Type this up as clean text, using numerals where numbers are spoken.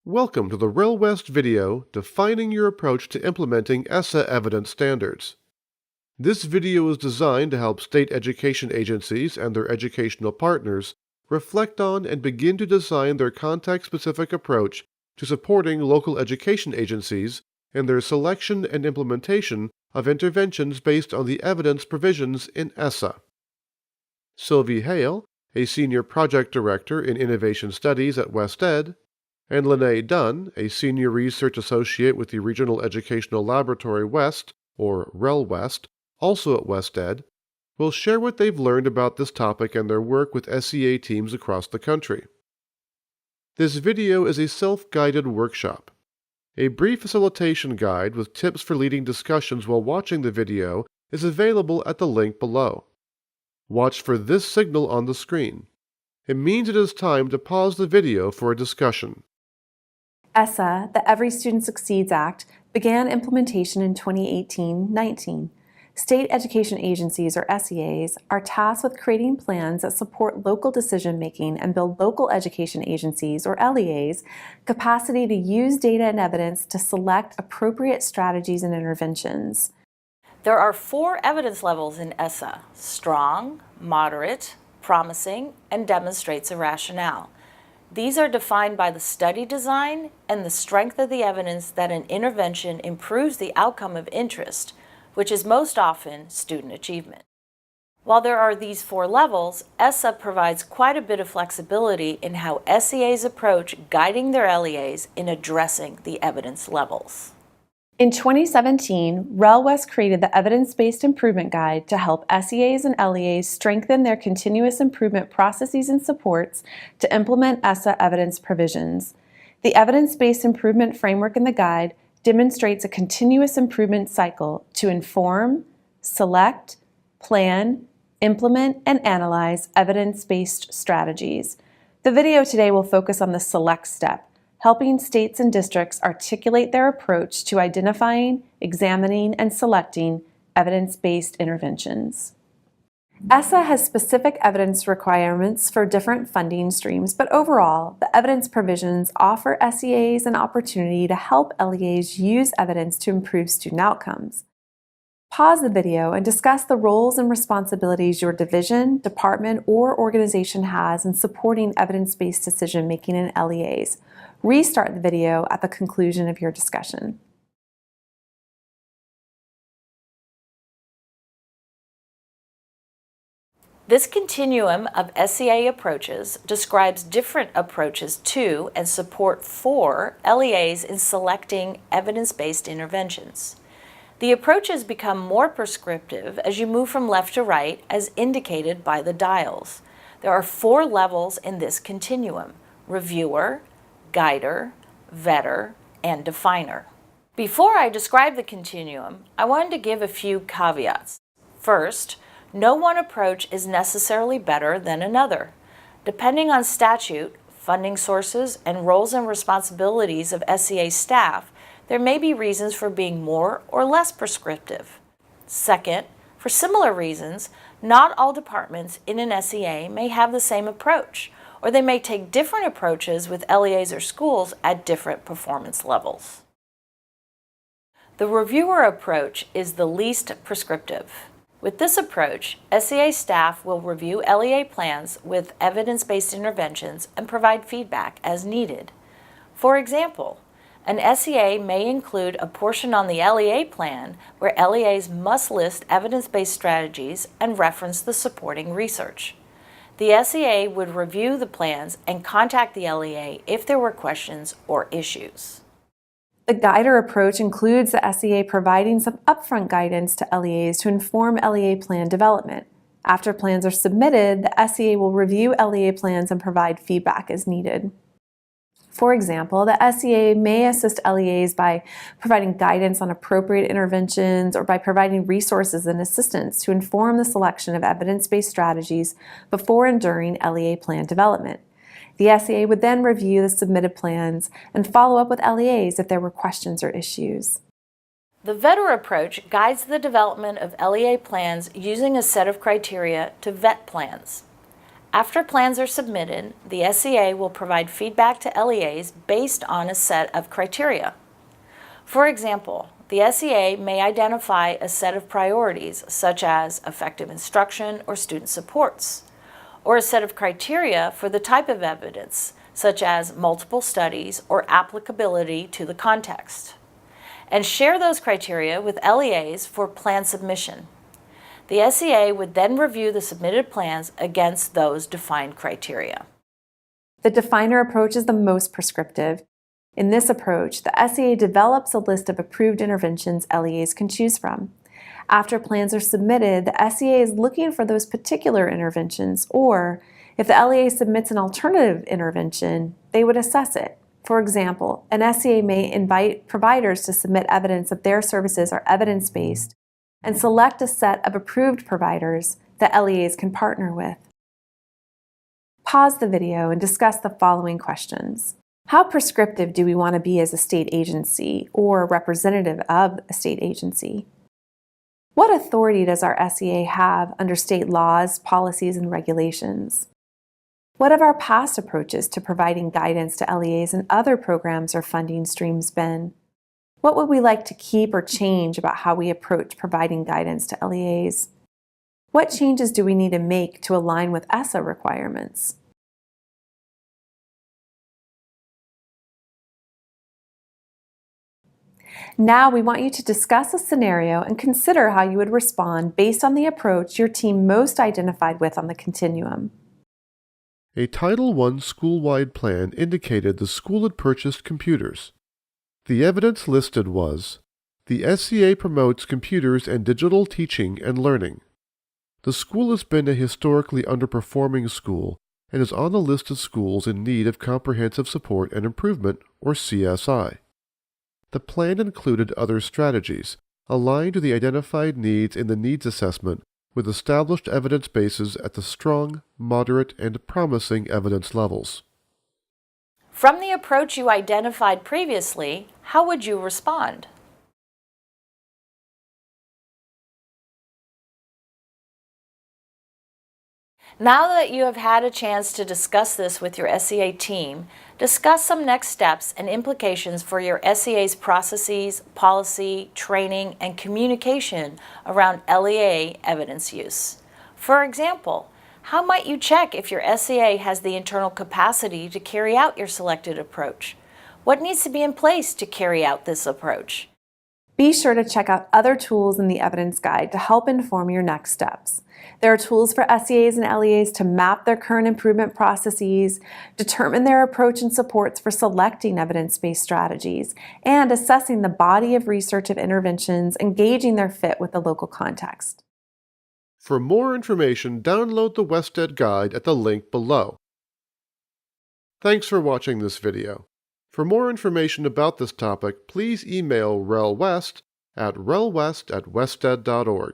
Welcome to the REL West video defining your approach to implementing Essa evidence standards. This video is designed to help state education agencies and their educational partners reflect on and begin to design their context-specific approach to supporting local education agencies in their selection and implementation of interventions based on the evidence provisions in Essa. Sylvie Hale, a Senior Project Director in Innovation Studies at WestEd, and Lene Dunn, a Senior Research Associate with the Regional Educational Laboratory West, or REL West, also at WestEd, will share what they've learned about this topic and their work with SEA teams across the country. This video is a self-guided workshop. A brief facilitation guide with tips for leading discussions while watching the video is available at the link below. Watch for this signal on the screen. It means it is time to pause the video for a discussion. Essa, the Every Student Succeeds Act, began implementation in 2018-19. State education agencies, or SEAs, are tasked with creating plans that support local decision-making and build local education agencies, or LEAs, capacity to use data and evidence to select appropriate strategies and interventions. There are 4 evidence levels in Essa: strong, moderate, promising, and demonstrates a rationale. These are defined by the study design and the strength of the evidence that an intervention improves the outcome of interest, which is most often student achievement. While there are these 4 levels, Essa provides quite a bit of flexibility in how SEAs approach guiding their LEAs in addressing the evidence levels. In 2017, REL West created the Evidence-Based Improvement Guide to help SEAs and LEAs strengthen their continuous improvement processes and supports to implement Essa evidence provisions. The Evidence-Based Improvement Framework in the guide demonstrates a continuous improvement cycle to inform, select, plan, implement, and analyze evidence-based strategies. The video today will focus on the select step, helping states and districts articulate their approach to identifying, examining, and selecting evidence-based interventions. Essa has specific evidence requirements for different funding streams, but overall, the evidence provisions offer SEAs an opportunity to help LEAs use evidence to improve student outcomes. Pause the video and discuss the roles and responsibilities your division, department, or organization has in supporting evidence-based decision-making in LEAs. Restart the video at the conclusion of your discussion. This continuum of SEA approaches describes different approaches to and support for LEAs in selecting evidence-based interventions. The approaches become more prescriptive as you move from left to right, as indicated by the dials. There are 4 levels in this continuum: reviewer, guider, vetter, and definer. Before I describe the continuum, I wanted to give a few caveats. First, no one approach is necessarily better than another. Depending on statute, funding sources, and roles and responsibilities of SEA staff, there may be reasons for being more or less prescriptive. Second, for similar reasons, not all departments in an SEA may have the same approach, or they may take different approaches with LEAs or schools at different performance levels. The reviewer approach is the least prescriptive. With this approach, SEA staff will review LEA plans with evidence-based interventions and provide feedback as needed. For example, an SEA may include a portion on the LEA plan where LEAs must list evidence-based strategies and reference the supporting research. The SEA would review the plans and contact the LEA if there were questions or issues. The guider approach includes the SEA providing some upfront guidance to LEAs to inform LEA plan development. After plans are submitted, the SEA will review LEA plans and provide feedback as needed. For example, the SEA may assist LEAs by providing guidance on appropriate interventions or by providing resources and assistance to inform the selection of evidence-based strategies before and during LEA plan development. The SEA would then review the submitted plans and follow up with LEAs if there were questions or issues. The vetter approach guides the development of LEA plans using a set of criteria to vet plans. After plans are submitted, the SEA will provide feedback to LEAs based on a set of criteria. For example, the SEA may identify a set of priorities such as effective instruction or student supports, or a set of criteria for the type of evidence such as multiple studies or applicability to the context, and share those criteria with LEAs for plan submission. The SEA would then review the submitted plans against those defined criteria. The definer approach is the most prescriptive. In this approach, the SEA develops a list of approved interventions LEAs can choose from. After plans are submitted, the SEA is looking for those particular interventions, or if the LEA submits an alternative intervention, they would assess it. For example, an SEA may invite providers to submit evidence that their services are evidence-based and select a set of approved providers that LEAs can partner with. Pause the video and discuss the following questions. How prescriptive do we want to be as a state agency or representative of a state agency? What authority does our SEA have under state laws, policies, and regulations? What have our past approaches to providing guidance to LEAs and other programs or funding streams been? What would we like to keep or change about how we approach providing guidance to LEAs? What changes do we need to make to align with Essa requirements? Now we want you to discuss a scenario and consider how you would respond based on the approach your team most identified with on the continuum. A Title I school-wide plan indicated the school had purchased computers. The evidence listed was, the SEA promotes computers and digital teaching and learning. The school has been a historically underperforming school and is on the list of schools in need of comprehensive support and improvement, or CSI. The plan included other strategies, aligned to the identified needs in the needs assessment, with established evidence bases at the strong, moderate, and promising evidence levels. From the approach you identified previously, how would you respond? Now that you have had a chance to discuss this with your SEA team, discuss some next steps and implications for your SEA's processes, policy, training, and communication around LEA evidence use. For example, how might you check if your SEA has the internal capacity to carry out your selected approach? What needs to be in place to carry out this approach? Be sure to check out other tools in the evidence guide to help inform your next steps. There are tools for SEAs and LEAs to map their current improvement processes, determine their approach and supports for selecting evidence-based strategies, and assessing the body of research of interventions and gauging their fit with the local context. For more information, download the WestEd guide at the link below. Thanks for watching this video. For more information about this topic, please email relwest@relwest@wested.org.